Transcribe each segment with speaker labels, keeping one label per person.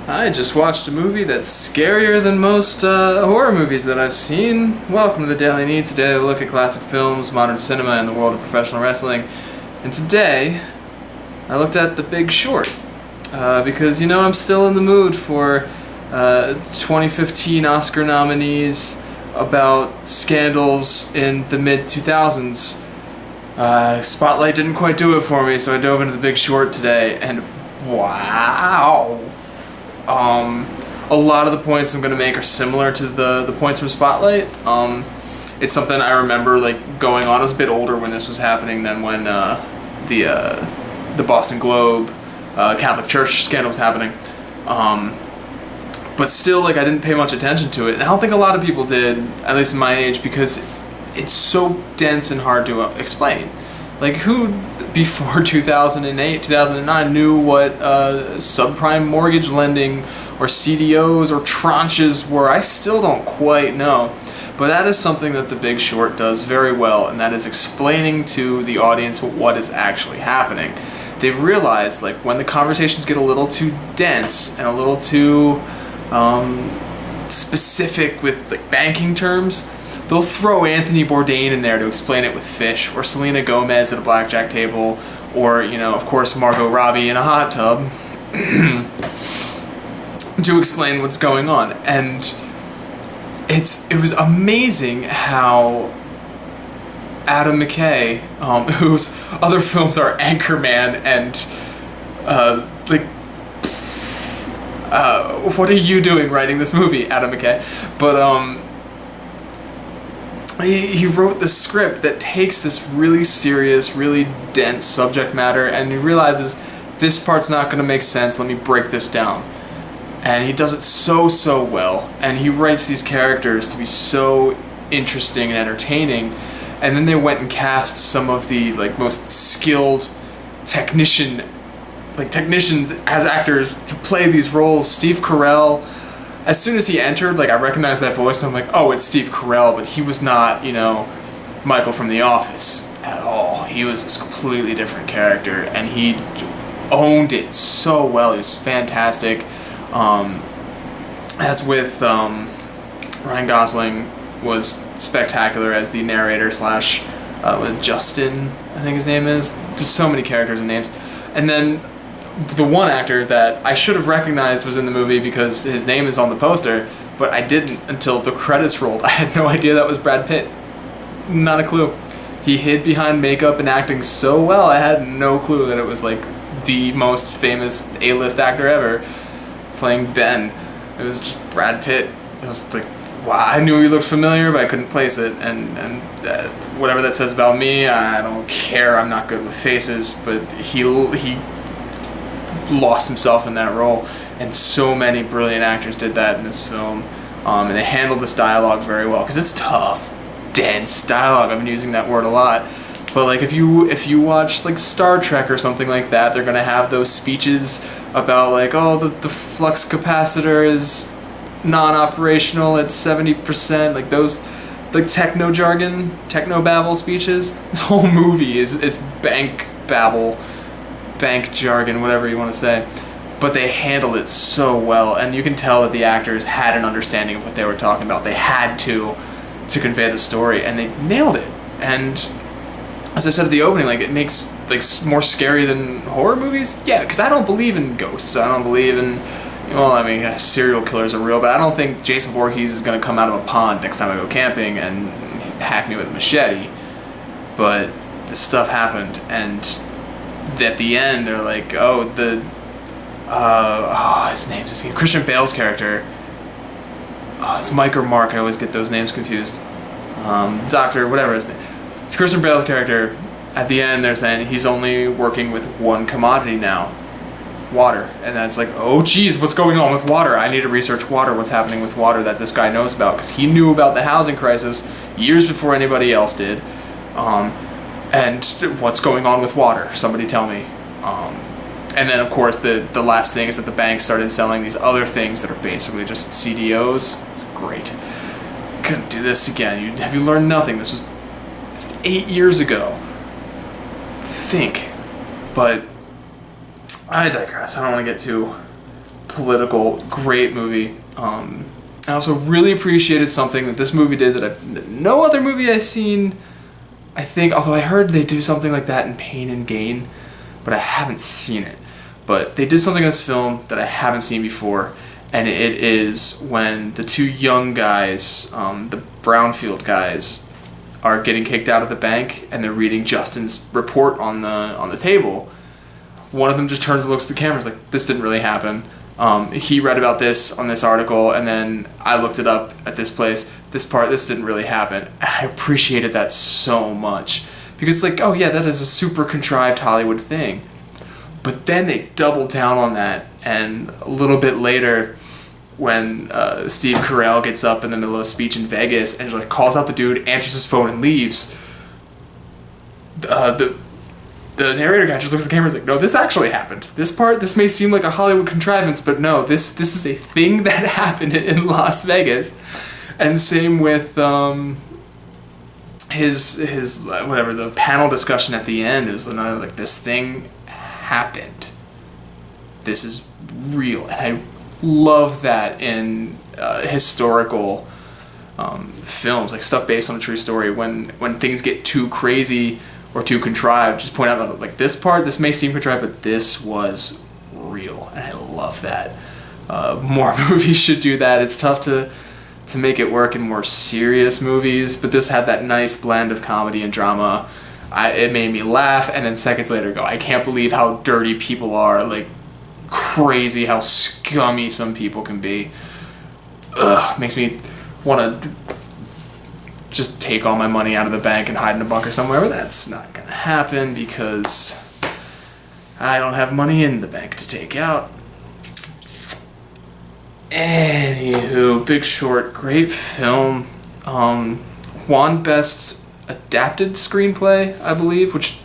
Speaker 1: I just watched a movie that's scarier than most horror movies that I've seen. Welcome to the Daily Neitz. Today I look at classic films, modern cinema, and the world of professional wrestling. And today, I looked at The Big Short. Because, I'm still in the mood for 2015 Oscar nominees about scandals in the mid-2000s. Spotlight didn't quite do it for me, so I dove into The Big Short today, and wow! A lot of the points I'm going to make are similar to the points from Spotlight. It's something I remember going on. I was a bit older when this was happening than when the Boston Globe Catholic Church scandal was happening. But still, I didn't pay much attention to it, and I don't think a lot of people did, at least in my age, because it's so dense and hard to explain. Who before 2008, 2009 knew what subprime mortgage lending or CDOs or tranches were? I still don't quite know. But that is something that The Big Short does very well, and that is explaining to the audience what is actually happening. They've realized, when the conversations get a little too dense and a little too specific with banking terms, they'll throw Anthony Bourdain in there to explain it with fish, or Selena Gomez at a blackjack table, or, of course, Margot Robbie in a hot tub to explain what's going on. And it was amazing how Adam McKay, whose other films are Anchorman and what are you doing writing this movie, Adam McKay? But he wrote the script that takes this really serious, really dense subject matter, and he realizes this part's not going to make sense, let me break this down. And he does it so well, and he writes these characters to be so interesting and entertaining. And then they went and cast some of the most skilled technicians as actors to play these roles. Steve Carell, as soon as he entered, I recognized that voice, and I'm like, oh, it's Steve Carell, but he was not, Michael from The Office at all. He was this completely different character, and he owned it so well. He was fantastic. As with Ryan Gosling was spectacular as the narrator slash with Justin, I think his name is. Just so many characters and names. And then the one actor that I should have recognized was in the movie because his name is on the poster, but I didn't until the credits rolled. I had no idea that was Brad Pitt. Not a clue. He hid behind makeup and acting so well, I had no clue that it was the most famous A-list actor ever playing Ben. It was just Brad Pitt. It was wow, I knew he looked familiar, but I couldn't place it. And whatever that says about me, I don't care. I'm not good with faces, but he lost himself in that role, and so many brilliant actors did that in this film, and they handled this dialogue very well, because it's tough, dense dialogue. I've been using that word a lot, but if you watch Star Trek or something like that, they're gonna have those speeches about the flux capacitor is non-operational at 70%, those techno jargon, techno babble speeches. This whole movie is bank babble, bank jargon, whatever you want to say, but they handled it so well, and you can tell that the actors had an understanding of what they were talking about. They had to convey the story, and they nailed it. And as I said at the opening, it makes more scary than horror movies. Yeah, because I don't believe in ghosts. I don't believe in, serial killers are real, but I don't think Jason Voorhees is going to come out of a pond next time I go camping and hack me with a machete. But this stuff happened, and at the end, they're his name's escaping. Christian Bale's character. It's Mike or Mark. I always get those names confused. Doctor, whatever his name. Christian Bale's character. At the end, they're saying he's only working with one commodity now, water, and that's oh geez, what's going on with water? I need to research water. What's happening with water that this guy knows about? Because he knew about the housing crisis years before anybody else did. And what's going on with water? Somebody tell me. And then, of course, the last thing is that the bank started selling these other things that are basically just CDOs. It's great. Couldn't do this again. Have you learned nothing? It's 8 years ago. Think. But I digress. I don't want to get too political, great movie. I also really appreciated something that this movie did that no other movie I've seen, I think, although I heard they do something like that in Pain and Gain, but I haven't seen it. But they did something in this film that I haven't seen before, and it is when the two young guys, the Brownfield guys, are getting kicked out of the bank, and they're reading Justin's report on the table. One of them just turns and looks at the camera, is like, this didn't really happen. He read about this on this article, and then I looked it up at this place. This didn't really happen. I appreciated that so much. Because it's like, oh yeah, that is a super contrived Hollywood thing. But then they doubled down on that, and a little bit later, when Steve Carell gets up in the middle of a speech in Vegas and like calls out the dude, answers his phone, and leaves, the narrator guy just looks at the camera and is like, no, this actually happened. This may seem like a Hollywood contrivance, but no, this is a thing that happened in Las Vegas. And same with his whatever, the panel discussion at the end is another, like, this thing happened. This is real. And I love that in historical films, like stuff based on a true story, when things get too crazy or too contrived, just point out, like, this may seem contrived, but this was real, and I love that. More movies should do that. It's tough to make it work in more serious movies, but this had that nice blend of comedy and drama. It made me laugh, and then seconds later go, I can't believe how dirty people are, like, crazy how scummy some people can be. Makes me want to just take all my money out of the bank and hide in a bunker somewhere, but that's not gonna happen because I don't have money in the bank to take out. Anywho, Big Short, great film. Won Best Adapted Screenplay, I believe, which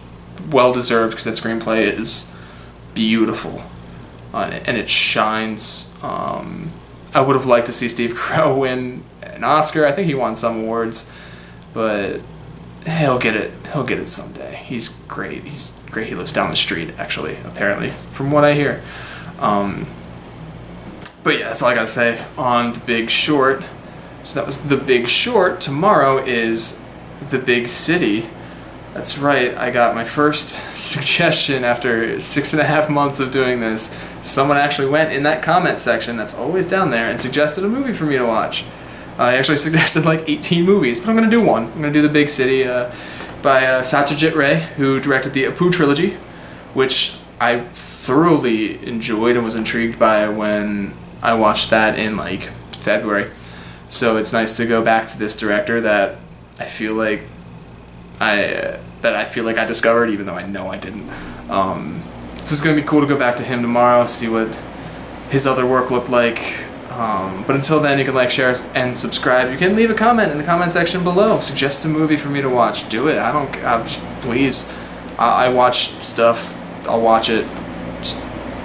Speaker 1: well deserved because that screenplay is beautiful and it shines. I would have liked to see Steve Carell win an Oscar. I think he won some awards, but he'll get it. He'll get it someday. He's great. He's great. He lives down the street, actually, apparently, from what I hear. But yeah, that's all I gotta say on The Big Short. So that was The Big Short. Tomorrow is The Big City. That's right, I got my first suggestion after 6.5 months of doing this. Someone actually went in that comment section that's always down there and suggested a movie for me to watch. I actually suggested like 18 movies, but I'm going to do one. I'm going to do The Big City by Satyajit Ray, who directed the Apu trilogy, which I thoroughly enjoyed and was intrigued by when I watched that in like February. So it's nice to go back to this director that I feel like I discovered, even though I know I didn't. So it's going to be cool to go back to him tomorrow, see what his other work looked like. But until then, you can like, share, and subscribe. You can leave a comment in the comment section below. Suggest a movie for me to watch. Do it. Please. I watch stuff. I'll watch it. Just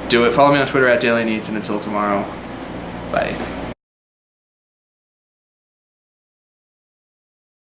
Speaker 1: do it. Follow me on Twitter at Daily Neitz, and until tomorrow, bye.